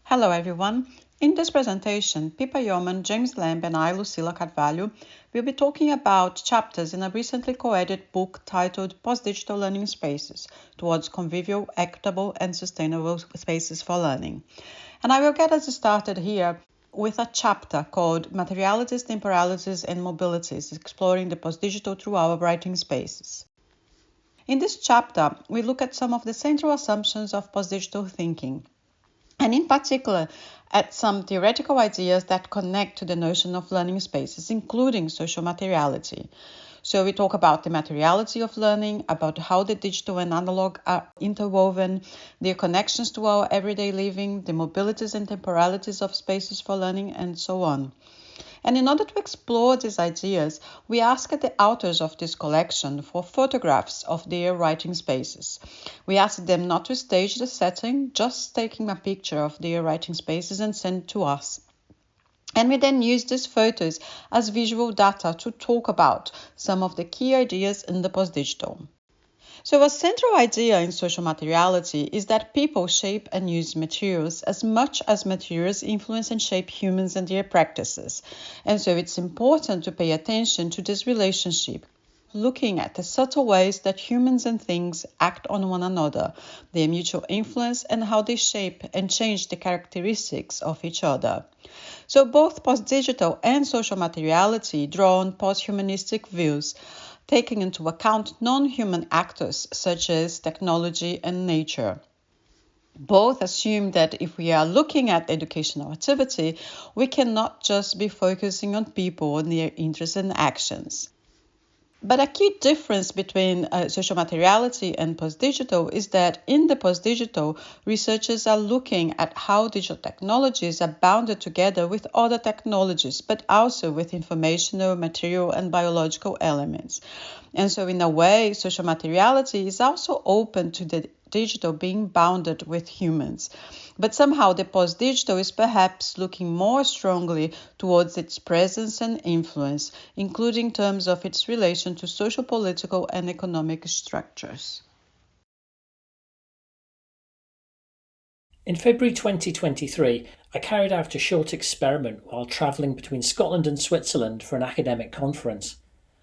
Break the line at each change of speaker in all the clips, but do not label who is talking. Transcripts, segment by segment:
Hello everyone. In this presentation, Pippa Yeoman, James Lamb and I, Lucila Carvalho, will be talking about chapters in a recently co-edited book titled Post-Digital Learning Spaces Towards Convivial, Equitable and Sustainable Spaces for Learning. And I will get us started here with a chapter called Materialities, Temporalities and Mobilities, exploring the post-digital through our writing spaces. In this chapter, we look at some of the central assumptions of post-digital thinking, and in particular at some theoretical ideas that connect to the notion of learning spaces, including social materiality. So we talk about the materiality of learning, about how the digital and analog are interwoven, their connections to our everyday living, the mobilities and temporalities of spaces for learning, and so on. And in order to explore these ideas, we asked the authors of this collection for photographs of their writing spaces. We asked them not to stage the setting, just taking a picture of their writing spaces and send it to us. And we then used these photos as visual data to talk about some of the key ideas in the post-digital. So a central idea in social materiality is that people shape and use materials as much as materials influence and shape humans and their practices. And so it's important to pay attention to this relationship, looking at the subtle ways that humans and things act on one another, their mutual influence, and how they shape and change the characteristics of each other. So both post-digital and social materiality draw on post-humanistic views, taking into account non-human actors such as technology and nature. Both assume that if we are looking at educational activity, we cannot just be focusing on people and their interests and actions. But a key difference between social materiality and post-digital is that in the post-digital, researchers are looking at how digital technologies are bounded together with other technologies, but also with informational, material, and biological elements. And so in a way, social materiality is also open to the digital being bounded with humans. But somehow the post-digital is perhaps looking more strongly towards its presence and influence, including in terms of its relation to social, political, and economic structures.
In February 2023, I carried out a short experiment while travelling between Scotland and Switzerland for an academic conference.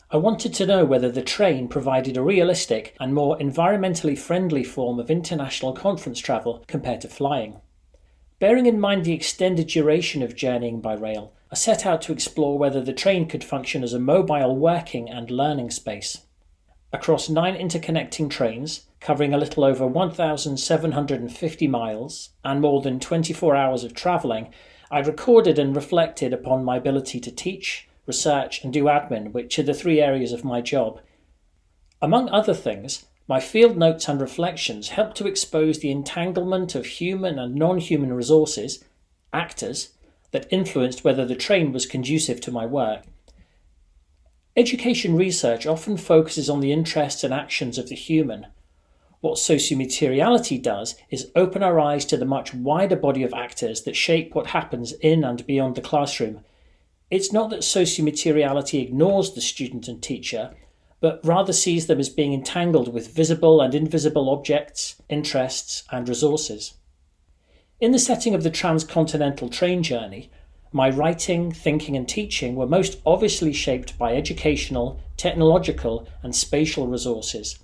I wanted to know whether the train provided a realistic and more environmentally friendly form of international conference travel compared to flying. Bearing in mind the extended duration of journeying by rail, I set out to explore whether the train could function as a mobile working and learning space. Across 9 interconnecting trains, covering a little over 1,750 miles and more than 24 hours of travelling, I recorded and reflected upon my ability to teach, research and do admin, which are the 3 areas of my job. Among other things, my field notes and reflections helped to expose the entanglement of human and non-human resources, actors, that influenced whether the train was conducive to my work. Education research often focuses on the interests and actions of the human. What sociomateriality does is open our eyes to the much wider body of actors that shape what happens in and beyond the classroom. It's not that sociomateriality ignores the student and teacher, but rather sees them as being entangled with visible and invisible objects, interests, and resources. In the setting of the transcontinental train journey, my writing, thinking, and teaching were most obviously shaped by educational, technological, and spatial resources.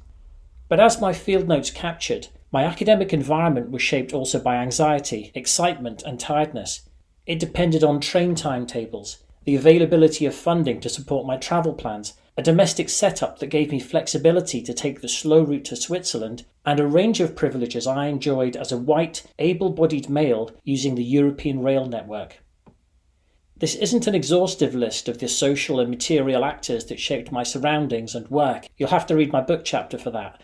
But as my field notes captured, my academic environment was shaped also by anxiety, excitement, and tiredness. It depended on train timetables, the availability of funding to support my travel plans, a domestic setup that gave me flexibility to take the slow route to Switzerland, and a range of privileges I enjoyed as a white, able-bodied male using the European rail network. This isn't an exhaustive list of the social and material actors that shaped my surroundings and work. You'll have to read my book chapter for that.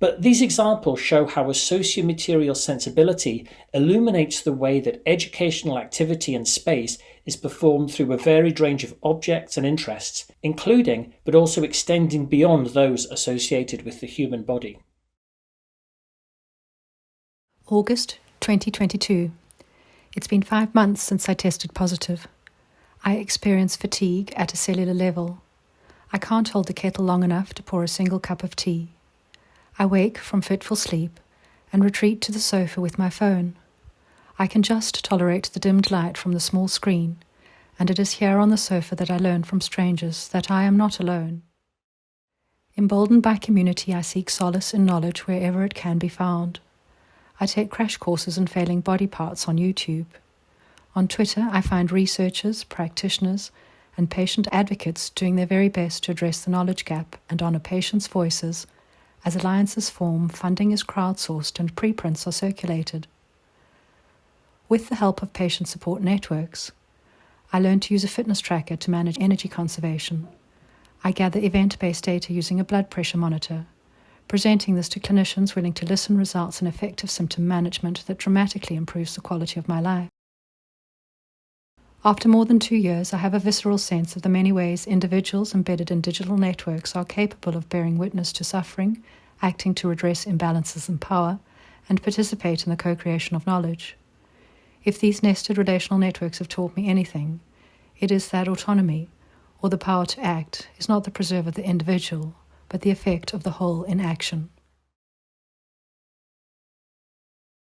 But these examples show how a socio-material sensibility illuminates the way that educational activity and space is performed through a varied range of objects and interests, including but also extending beyond those associated with the human body.
August 2022. It's been 5 months since I tested positive. I experience fatigue at a cellular level. I can't hold the kettle long enough to pour a single cup of tea. I wake from fitful sleep and retreat to the sofa with my phone. I can just tolerate the dimmed light from the small screen, and it is here on the sofa that I learn from strangers that I am not alone. Emboldened by community, I seek solace in knowledge wherever it can be found. I take crash courses in failing body parts on YouTube. On Twitter, I find researchers, practitioners, and patient advocates doing their very best to address the knowledge gap and honour patients' voices. As alliances form, funding is crowdsourced and preprints are circulated. With the help of patient support networks, I learned to use a fitness tracker to manage energy conservation. I gather event-based data using a blood pressure monitor. Presenting this to clinicians willing to listen results in effective symptom management that dramatically improves the quality of my life. After more than 2 years, I have a visceral sense of the many ways individuals embedded in digital networks are capable of bearing witness to suffering, acting to redress imbalances in power, and participate in the co-creation of knowledge. If these nested relational networks have taught me anything, it is that autonomy, or the power to act, is not the preserve of the individual, but the effect of the whole in action.